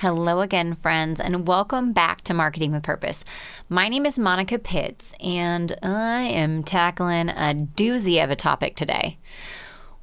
Hello again, friends, and welcome back to Marketing with Purpose. My name is Monica Pitts, and I am tackling a doozy of a topic today.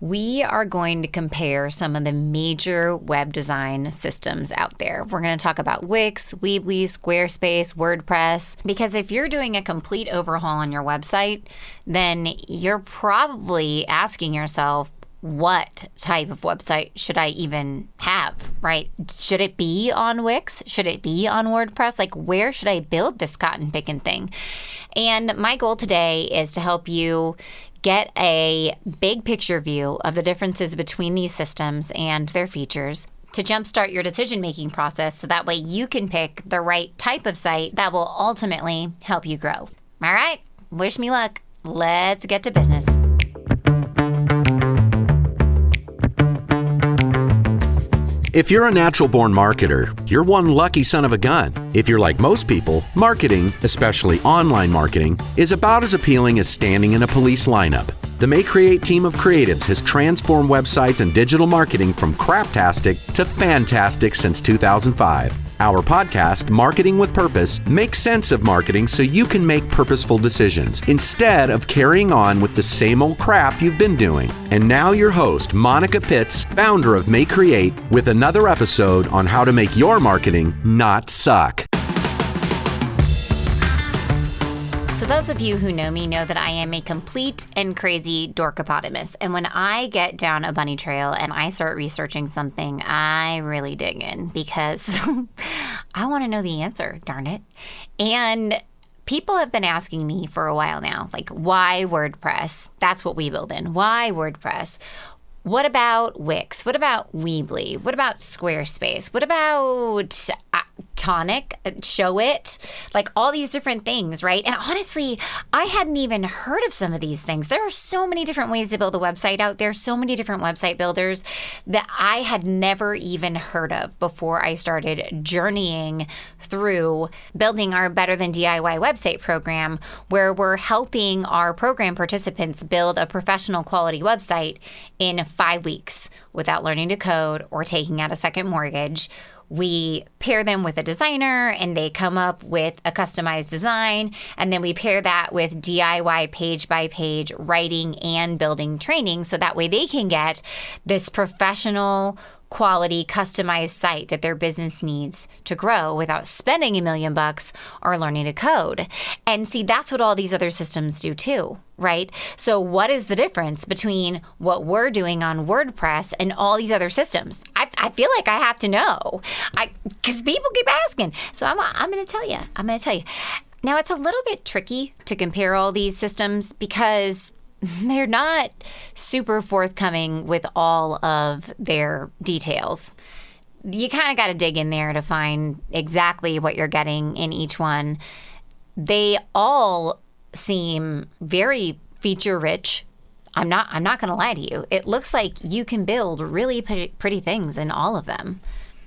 We are going to compare some of the major web design systems out there. We're going to talk about Wix, Weebly, Squarespace, WordPress, because if you're doing a complete overhaul on your website, then you're probably asking yourself, what type of website should I even have, right? Should it be on Wix? Should it be on WordPress? Like, where should I build this cotton picking thing? And my goal today is to help you get a big picture view of the differences between these systems and their features to jumpstart your decision-making process so that way you can pick the right type of site that will ultimately help you grow. All right, wish me luck. Let's get to business. If you're a natural-born marketer, you're one lucky son of a gun. If you're like most people, marketing, especially online marketing, is about as appealing as standing in a police lineup. The May Create team of creatives has transformed websites and digital marketing from craptastic to fantastic since 2005. Our podcast, Marketing with Purpose, makes sense of marketing so you can make purposeful decisions instead of carrying on with the same old crap you've been doing. And now your host, Monica Pitts, founder of May Create, with another episode on how to make your marketing not suck. So those of you who know me know that I am a complete and crazy dorkopotamus. And when I get down a bunny trail and I start researching something, I really dig in because I want to know the answer, darn it. And people have been asking me for a while now, like, why WordPress? That's what we build in. Why WordPress? What about Wix? What about Weebly? What about Squarespace? What about Tonic, Showit, like all these different things, right? And honestly, I hadn't even heard of some of these things. There are so many different ways to build a website out there, so many different website builders that I had never even heard of before I started journeying through building our Better Than DIY website program, where we're helping our program participants build a professional quality website in 5 weeks without learning to code or taking out a second mortgage. We pair them with a designer and they come up with a customized design. And then we pair that with DIY page by page writing and building training. So that way they can get this professional quality customized site that their business needs to grow without spending $1 million or learning to code. And see, that's what all these other systems do too, right? So what is the difference between what we're doing on WordPress and all these other systems? I feel like I have to know because people keep asking. So I'm going to tell you. Now, it's a little bit tricky to compare all these systems because they're not super forthcoming with all of their details. You kind of got to dig in there to find exactly what you're getting in each one. They all seem very feature rich. I'm not going to lie to you. It looks like you can build really pretty things in all of them.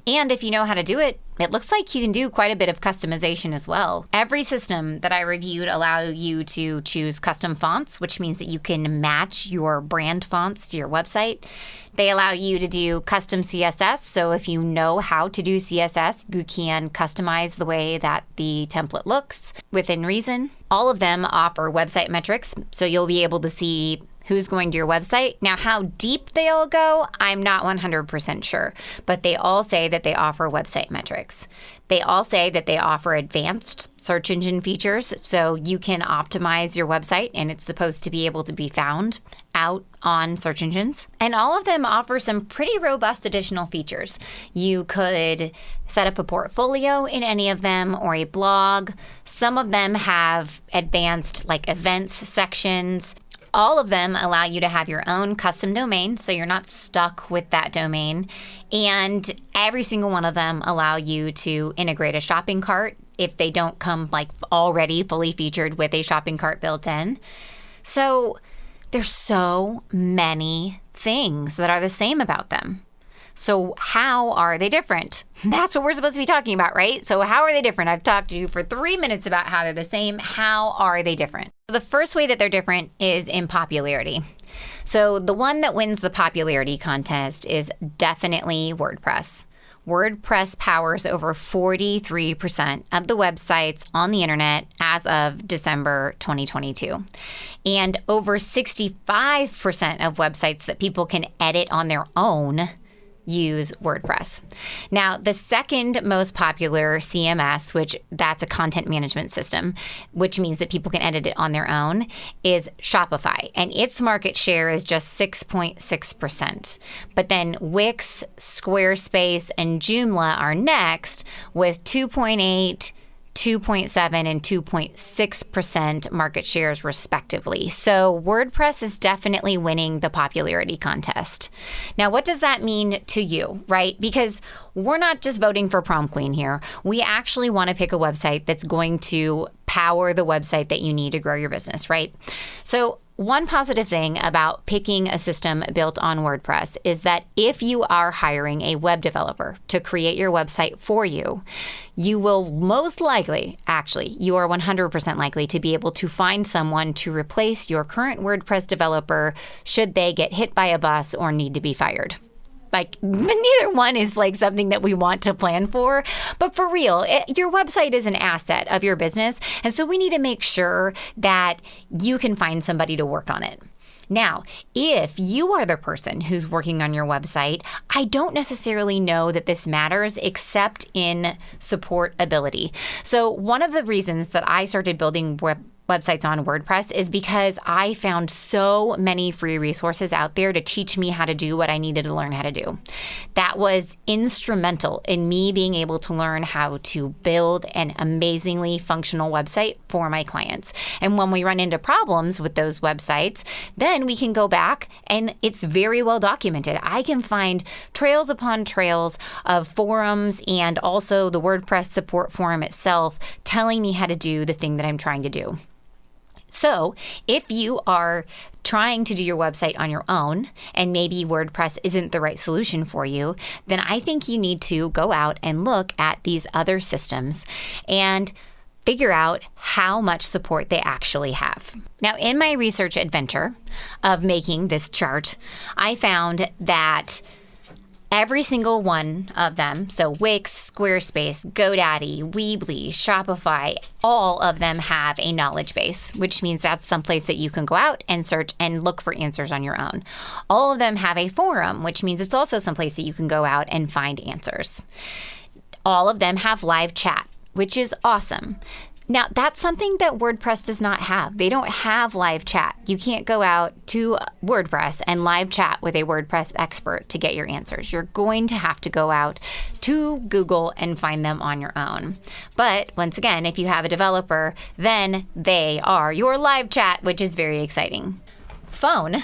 And if you know how to do it, it looks like you can do quite a bit of customization as well. Every system that I reviewed allow you to choose custom fonts, which means that you can match your brand fonts to your website. They allow you to do custom CSS. So if you know how to do CSS, you can customize the way that the template looks within reason. All of them offer website metrics, so you'll be able to see who's going to your website. Now, how deep they all go, I'm not 100% sure, but they all say that they offer website metrics. They all say that they offer advanced search engine features, so you can optimize your website and it's supposed to be able to be found out on search engines. And all of them offer some pretty robust additional features. You could set up a portfolio in any of them or a blog. Some of them have advanced like events sections. All of them allow you to have your own custom domain, so you're not stuck with that domain. And every single one of them allow you to integrate a shopping cart if they don't come like already fully featured with a shopping cart built in. So there's so many things that are the same about them. So how are they different? That's what we're supposed to be talking about, right? So how are they different? I've talked to you for 3 minutes about how they're the same. How are they different? The first way that they're different is in popularity. So the one that wins the popularity contest is definitely WordPress. WordPress powers over 43% of the websites on the internet as of December 2022. And over 65% of websites that people can edit on their own use WordPress. Now, the second most popular CMS, which that's a content management system, which means that people can edit it on their own, is Shopify. And its market share is just 6.6%. But then Wix, Squarespace, and Joomla are next with 2.8%, 2.7 and 2.6% market shares respectively. So WordPress is definitely winning the popularity contest. Now, what does that mean to you, right? Because we're not just voting for prom queen here. We actually want to pick a website that's going to power the website that you need to grow your business, right? So one positive thing about picking a system built on WordPress is that if you are hiring a web developer to create your website for you, you will most likely, actually, you are 100% likely to be able to find someone to replace your current WordPress developer should they get hit by a bus or need to be fired. Like, neither one is like something that we want to plan for. But for real, your website is an asset of your business. And so we need to make sure that you can find somebody to work on it. Now, if you are the person who's working on your website, I don't necessarily know that this matters except in support ability. So one of the reasons that I started building websites on WordPress is because I found so many free resources out there to teach me how to do what I needed to learn how to do. That was instrumental in me being able to learn how to build an amazingly functional website for my clients. And when we run into problems with those websites, then we can go back and it's very well documented. I can find trails upon trails of forums and also the WordPress support forum itself telling me how to do the thing that I'm trying to do. So if you are trying to do your website on your own and maybe WordPress isn't the right solution for you, then I think you need to go out and look at these other systems and figure out how much support they actually have. Now, in my research adventure of making this chart, I found that every single one of them, so Wix, Squarespace, GoDaddy, Weebly, Shopify, all of them have a knowledge base, which means that's someplace that you can go out and search and look for answers on your own. All of them have a forum, which means it's also someplace that you can go out and find answers. All of them have live chat, which is awesome. Now, that's something that WordPress does not have. They don't have live chat. You can't go out to WordPress and live chat with a WordPress expert to get your answers. You're going to have to go out to Google and find them on your own. But once again, if you have a developer, then they are your live chat, which is very exciting. Phone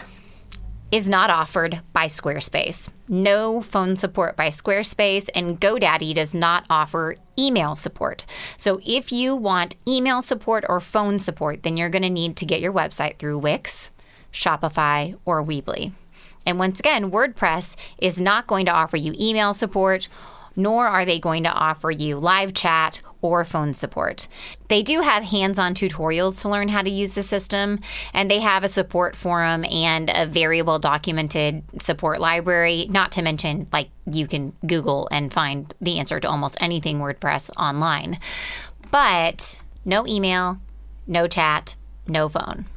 is not offered by Squarespace. No phone support by Squarespace, and GoDaddy does not offer email support. So if you want email support or phone support, then you're going to need to get your website through Wix, Shopify, or Weebly. And once again, WordPress is not going to offer you email support, nor are they going to offer you live chat or phone support. They do have hands-on tutorials to learn how to use the system, and they have a support forum and a very well-documented support library, not to mention, like, you can Google and find the answer to almost anything WordPress online. But no email, no chat, no phone.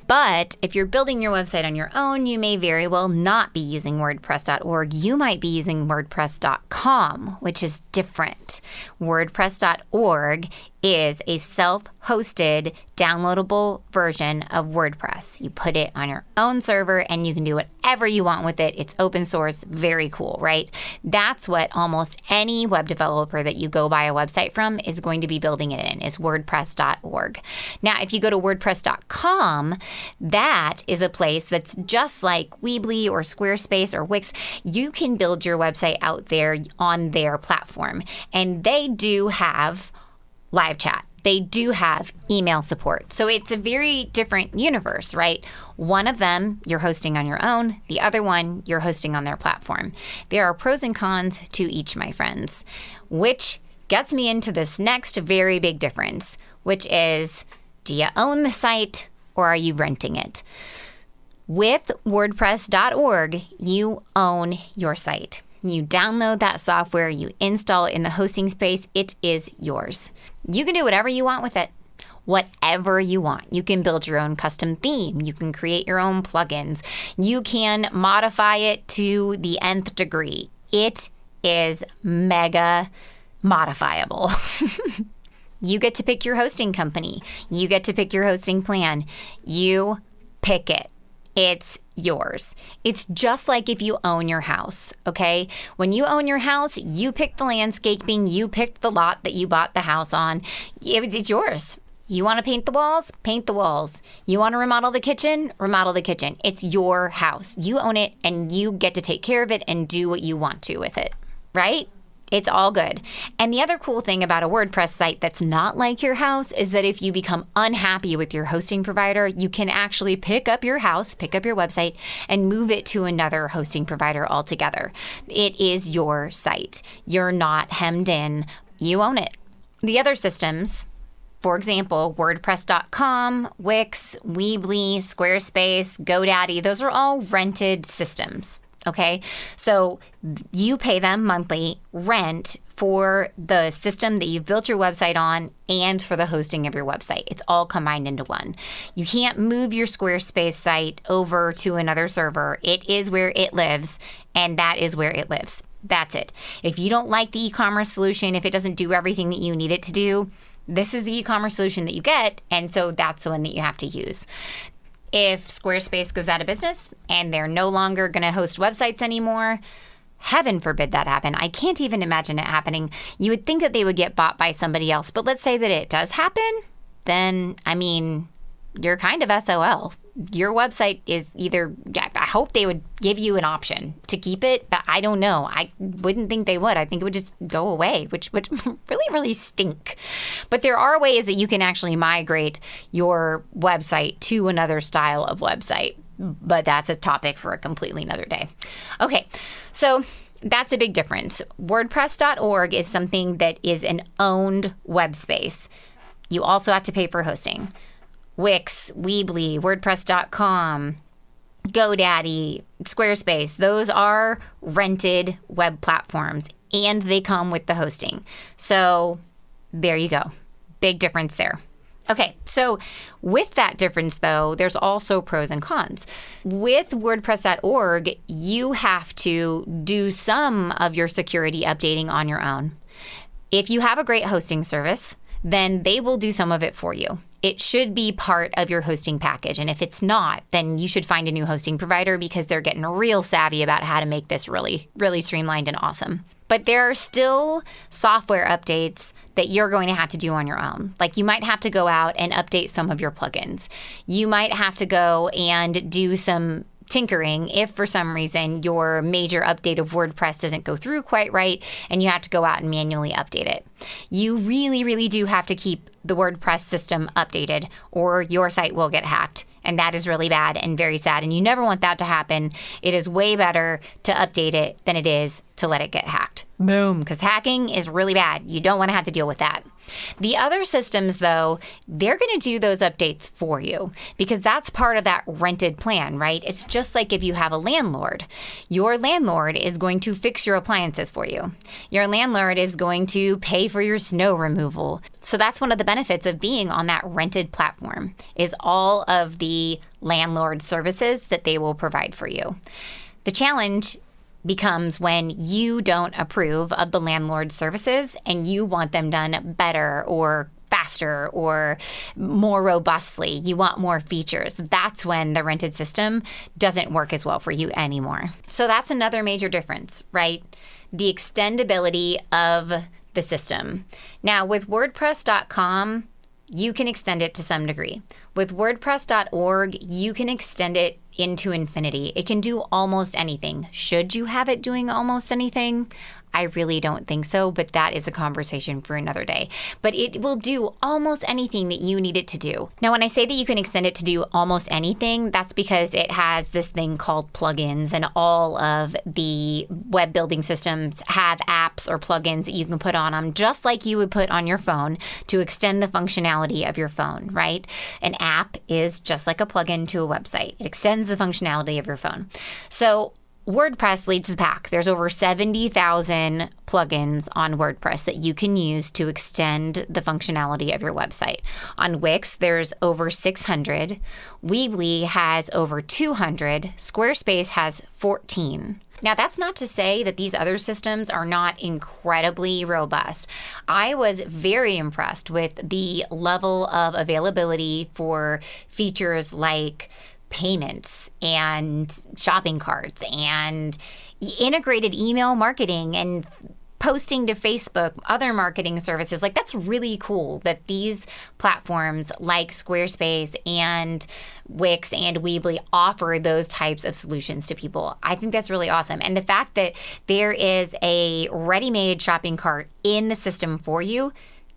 But if you're building your website on your own, you may very well not be using WordPress.org. You might be using WordPress.com, which is different. WordPress.org is a self-hosted, downloadable version of WordPress. You put it on your own server and you can do whatever you want with it. It's open source, very cool, right? That's what almost any web developer that you go buy a website from is going to be building it in, is WordPress.org. Now, if you go to WordPress.com, that is a place that's just like Weebly or Squarespace or Wix. You can build your website out there on their platform, and they do have live chat. They do have email support. So it's a very different universe, right? One of them you're hosting on your own. The other one you're hosting on their platform. There are pros and cons to each, my friends, which gets me into this next very big difference, which is, do you own the site or are you renting it? With WordPress.org, you own your site. You download that software, you install it in the hosting space, it is yours. You can do whatever you want with it. Whatever you want. You can build your own custom theme. You can create your own plugins. You can modify it to the nth degree. It is mega modifiable. You get to pick your hosting company. You get to pick your hosting plan. You pick it. It's yours. It's just like if you own your house, okay? When you own your house, you pick the landscaping, you pick the lot that you bought the house on. It's yours. You want to paint the walls? Paint the walls. You want to remodel the kitchen? Remodel the kitchen. It's your house. You own it and you get to take care of it and do what you want to with it, right? It's all good. And the other cool thing about a WordPress site that's not like your house is that if you become unhappy with your hosting provider, you can actually pick up your house, pick up your website, and move it to another hosting provider altogether. It is your site. You're not hemmed in. You own it. The other systems, for example, WordPress.com, Wix, Weebly, Squarespace, GoDaddy, those are all rented systems. Okay, so you pay them monthly rent for the system that you've built your website on and for the hosting of your website. It's all combined into one. You can't move your Squarespace site over to another server. It is where it lives, and that is where it lives. That's it. If you don't like the e-commerce solution, if it doesn't do everything that you need it to do, this is the e-commerce solution that you get, and so that's the one that you have to use. If Squarespace goes out of business and they're no longer going to host websites anymore, heaven forbid that happen. I can't even imagine it happening. You would think that they would get bought by somebody else, but let's say that it does happen, then, I mean, you're kind of SOL. Your website is either, I hope they would give you an option to keep it, but I don't know. I wouldn't think they would. I think it would just go away, which would really, really stink. But there are ways that you can actually migrate your website to another style of website, but that's a topic for a completely another day. Okay, so that's a big difference. WordPress.org is something that is an owned web space. You also have to pay for hosting. Wix, Weebly, WordPress.com, GoDaddy, Squarespace, those are rented web platforms and they come with the hosting. So there you go. Big difference there. Okay, so with that difference though, there's also pros and cons. With WordPress.org, you have to do some of your security updating on your own. If you have a great hosting service, then they will do some of it for you. It should be part of your hosting package. And if it's not, then you should find a new hosting provider because they're getting real savvy about how to make this really, really streamlined and awesome. But there are still software updates that you're going to have to do on your own. Like you might have to go out and update some of your plugins. You might have to go and do some tinkering if for some reason your major update of WordPress doesn't go through quite right and you have to go out and manually update it. You really, really do have to keep the WordPress system updated or your site will get hacked. And that is really bad and very sad. And you never want that to happen. It is way better to update it than it is to let it get hacked. Boom. Because hacking is really bad. You don't want to have to deal with that. The other systems, though, they're going to do those updates for you because that's part of that rented plan, right? It's just like if you have a landlord. Your landlord is going to fix your appliances for you. Your landlord is going to pay for your snow removal. So that's one of the benefits of being on that rented platform is all of the landlord services that they will provide for you. The challenge becomes when you don't approve of the landlord's services and you want them done better or faster or more robustly. You want more features. That's when the rented system doesn't work as well for you anymore. So that's another major difference, right? The extendability of the system. Now with WordPress.com, you can extend it to some degree. With WordPress.org, you can extend it into infinity. It can do almost anything. Should you have it doing almost anything? I really don't think so, but that is a conversation for another day. But it will do almost anything that you need it to do. Now, when I say that you can extend it to do almost anything, that's because it has this thing called plugins, and all of the web building systems have apps or plugins that you can put on them, just like you would put on your phone to extend the functionality of your phone, right? An app is just like a plugin to a website. It extends the functionality of your phone. So WordPress leads the pack. There's over 70,000 plugins on WordPress that you can use to extend the functionality of your website. On Wix, there's over 600. Weebly has over 200. Squarespace has 14. Now, that's not to say that these other systems are not incredibly robust. I was very impressed with the level of availability for features like payments and shopping carts and integrated email marketing and posting to Facebook, other marketing services. Like, that's really cool that these platforms like Squarespace and Wix and Weebly offer those types of solutions to people. I think that's really awesome. And the fact that there is a ready-made shopping cart in the system for you,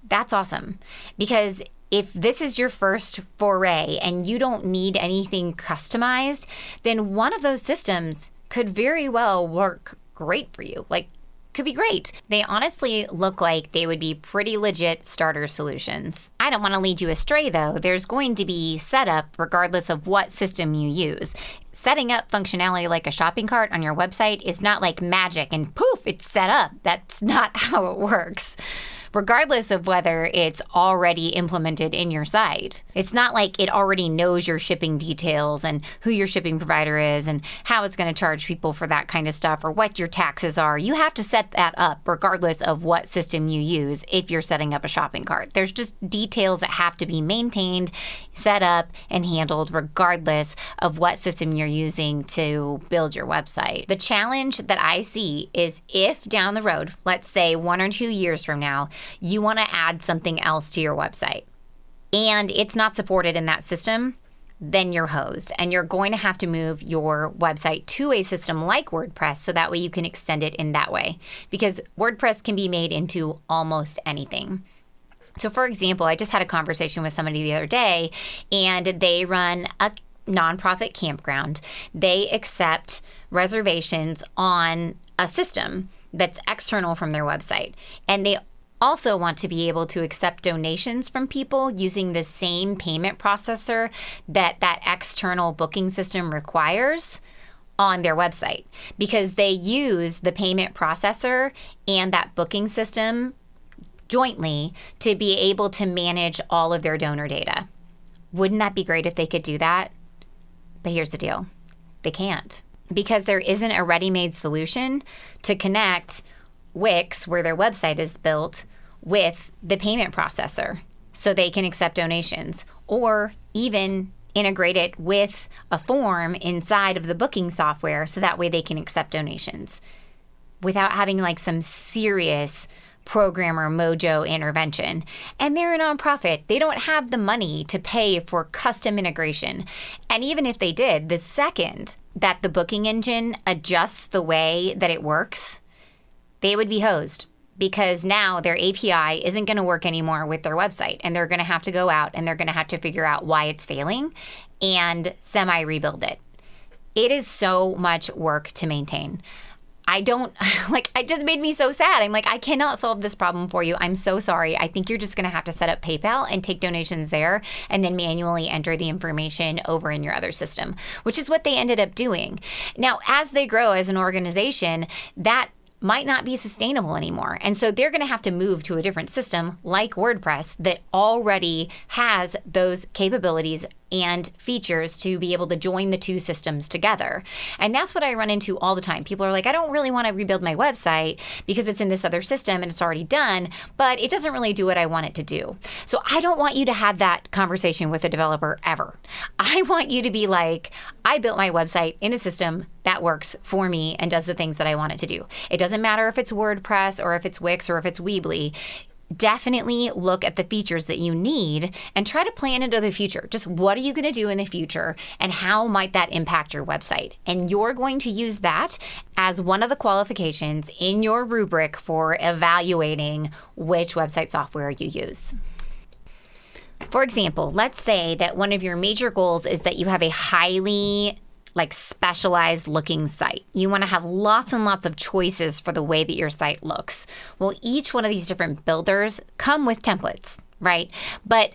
that's awesome. Because if this is your first foray and you don't need anything customized, then one of those systems could very well work great for you. Like, could be great. They honestly look like they would be pretty legit starter solutions. I don't want to lead you astray though. There's going to be setup regardless of what system you use. Setting up functionality like a shopping cart on your website is not like magic and poof, it's set up. That's not how it works. Regardless of whether it's already implemented in your site. It's not like it already knows your shipping details and who your shipping provider is and how it's going to charge people for that kind of stuff or what your taxes are. You have to set that up regardless of what system you use if you're setting up a shopping cart. There's just details that have to be maintained, set up, and handled regardless of what system you're using to build your website. The challenge that I see is if down the road, let's say 1 or 2 years from now, you want to add something else to your website and it's not supported in that system, then you're hosed and you're going to have to move your website to a system like WordPress so that way you can extend it in that way, because WordPress can be made into almost anything. So for example, I just had a conversation with somebody the other day and they run a nonprofit campground. They accept reservations on a system that's external from their website, and they also want to be able to accept donations from people using the same payment processor that that external booking system requires on their website, because they use the payment processor and that booking system jointly to be able to manage all of their donor data. Wouldn't that be great if they could do that? But here's the deal. They can't, because there isn't a ready-made solution to connect Wix, where their website is built, with the payment processor so they can accept donations, or even integrate it with a form inside of the booking software so that way they can accept donations without having like some serious programmer mojo intervention. And they're a nonprofit. They don't have the money to pay for custom integration. And even if they did, the second that the booking engine adjusts the way that it works, they would be hosed, because now their API isn't going to work anymore with their website, and they're going to have to go out and they're going to have to figure out why it's failing and semi-rebuild it. It is so much work to maintain. I don't, like, it just made me so sad. I'm like, I cannot solve this problem for you. I'm so sorry. I think you're just going to have to set up PayPal and take donations there and then manually enter the information over in your other system, which is what they ended up doing. Now, as they grow as an organization, that might not be sustainable anymore. And so they're going to have to move to a different system like WordPress that already has those capabilities and features to be able to join the two systems together. And that's what I run into all the time. People are like, I don't really want to rebuild my website because it's in this other system and it's already done, but it doesn't really do what I want it to do. So I don't want you to have that conversation with a developer ever. I want you to be like, I built my website in a system that works for me and does the things that I want it to do. It doesn't matter if it's WordPress or if it's Wix or if it's Weebly. Definitely look at the features that you need and try to plan into the future. Just what are you going to do in the future and how might that impact your website? And you're going to use that as one of the qualifications in your rubric for evaluating which website software you use. For example, let's say that one of your major goals is that you have a highly specialized looking site. You want to have lots and lots of choices for the way that your site looks. Well, each one of these different builders come with templates, right? But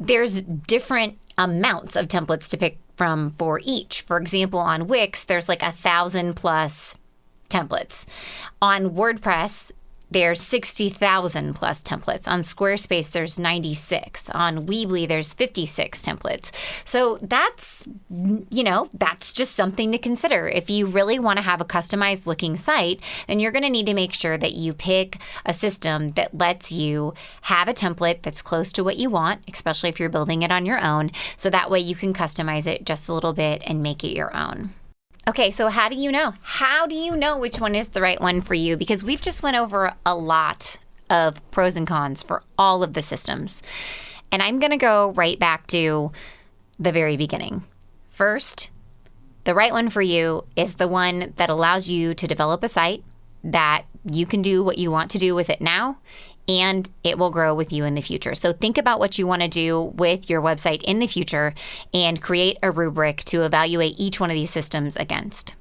there's different amounts of templates to pick from for each. For example, on Wix, there's like 1,000 plus templates. On WordPress, there's 60,000 plus templates. On Squarespace, there's 96. On Weebly, there's 56 templates. So that's just something to consider. If you really want to have a customized looking site, then you're going to need to make sure that you pick a system that lets you have a template that's close to what you want, especially if you're building it on your own. So that way you can customize it just a little bit and make it your own. Okay, so how do you know? How do you know which one is the right one for you? Because we've just went over a lot of pros and cons for all of the systems. And I'm going to go right back to the very beginning. First, the right one for you is the one that allows you to develop a site that you can do what you want to do with it now, and it will grow with you in the future. So think about what you want to do with your website in the future and create a rubric to evaluate each one of these systems against.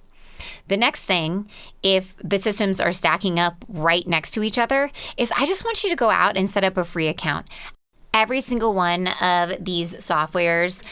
The next thing, if the systems are stacking up right next to each other, is I just want you to go out and set up a free account. Every single one of these softwares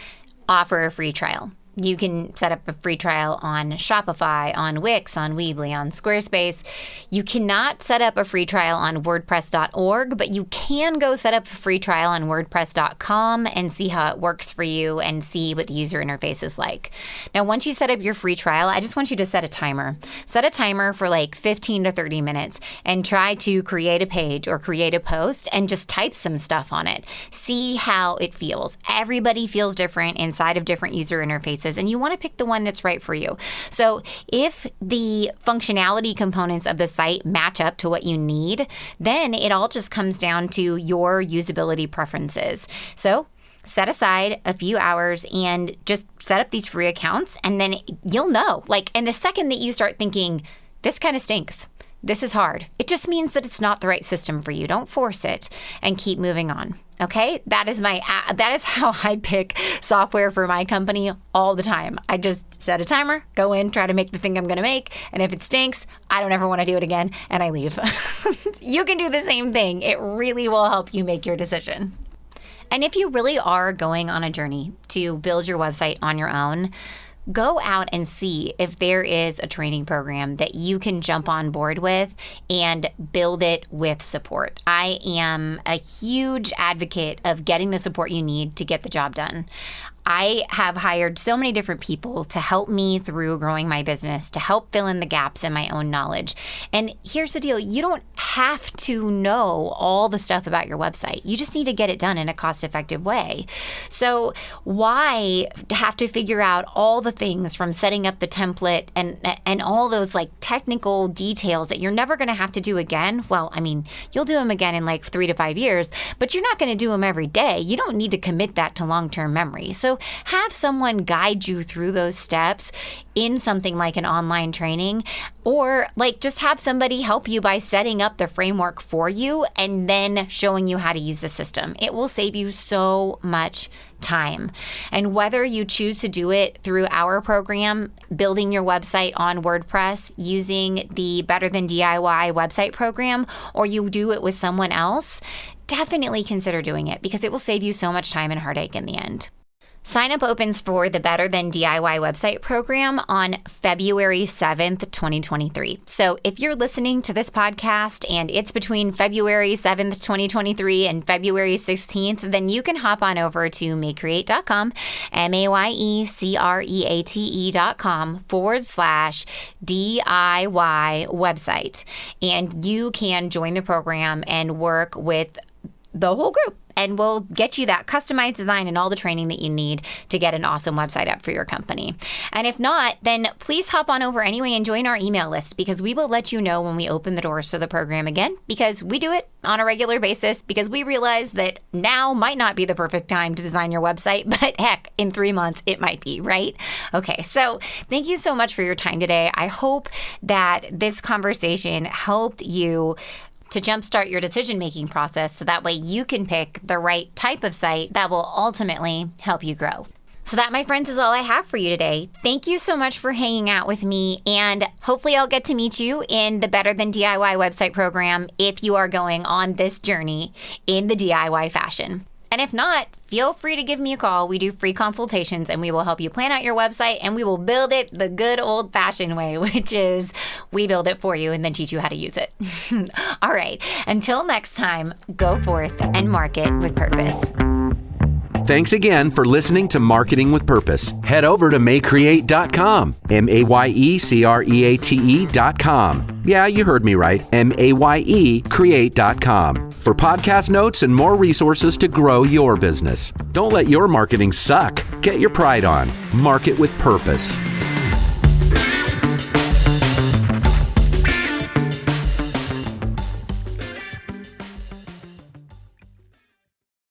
offer a free trial. You can set up a free trial on Shopify, on Wix, on Weebly, on Squarespace. You cannot set up a free trial on WordPress.org, but you can go set up a free trial on WordPress.com and see how it works for you and see what the user interface is like. Now, once you set up your free trial, I just want you to set a timer. Set a timer for like 15 to 30 minutes and try to create a page or create a post and just type some stuff on it. See how it feels. Everybody feels different inside of different user interfaces, and you want to pick the one that's right for you. So if the functionality components of the site match up to what you need, then it all just comes down to your usability preferences. So set aside a few hours and just set up these free accounts, and then you'll know. And the second that you start thinking, this kind of stinks, this is hard, it just means that it's not the right system for you. Don't force it and keep moving on. Okay, that is how I pick software for my company all the time. I just set a timer, go in, try to make the thing I'm going to make, and if it stinks, I don't ever want to do it again, and I leave. You can do the same thing. It really will help you make your decision. And if you really are going on a journey to build your website on your own, go out and see if there is a training program that you can jump on board with and build it with support. I am a huge advocate of getting the support you need to get the job done. I have hired so many different people to help me through growing my business, to help fill in the gaps in my own knowledge. And here's the deal. You don't have to know all the stuff about your website. You just need to get it done in a cost-effective way. So why have to figure out all the things from setting up the template and all those technical details that you're never going to have to do again? Well, I mean, you'll do them again in 3 to 5 years, but you're not going to do them every day. You don't need to commit that to long-term memory. So have someone guide you through those steps in something like an online training, or just have somebody help you by setting up the framework for you and then showing you how to use the system. It will save you so much time. And whether you choose to do it through our program, building your website on WordPress using the Better Than DIY website program, or you do it with someone else, definitely consider doing it because it will save you so much time and heartache in the end. Sign up opens for the Better Than DIY website program on February 7th, 2023. So if you're listening to this podcast and it's between February 7th, 2023 and February 16th, then you can hop on over to mayecreate.com, MAYECREATE.com/DIY website. And you can join the program and work with the whole group. And we'll get you that customized design and all the training that you need to get an awesome website up for your company. And if not, then please hop on over anyway and join our email list, because we will let you know when we open the doors to the program again, because we do it on a regular basis, because we realize that now might not be the perfect time to design your website, but heck, in 3 months it might be, right? Okay, so thank you so much for your time today. I hope that this conversation helped you to jumpstart your decision-making process so that way you can pick the right type of site that will ultimately help you grow. So that, my friends, is all I have for you today. Thank you so much for hanging out with me, and hopefully I'll get to meet you in the Better Than DIY website program if you are going on this journey in the DIY fashion. And if not, feel free to give me a call. We do free consultations and we will help you plan out your website and we will build it the good old-fashioned way, which is we build it for you and then teach you how to use it. All right. Until next time, go forth and market with purpose. Thanks again for listening to Marketing with Purpose. Head over to mayecreate.com, MAYECREATE.com. Yeah, you heard me right, MAYECreate.com, for podcast notes and more resources to grow your business. Don't let your marketing suck. Get your pride on. Market with purpose.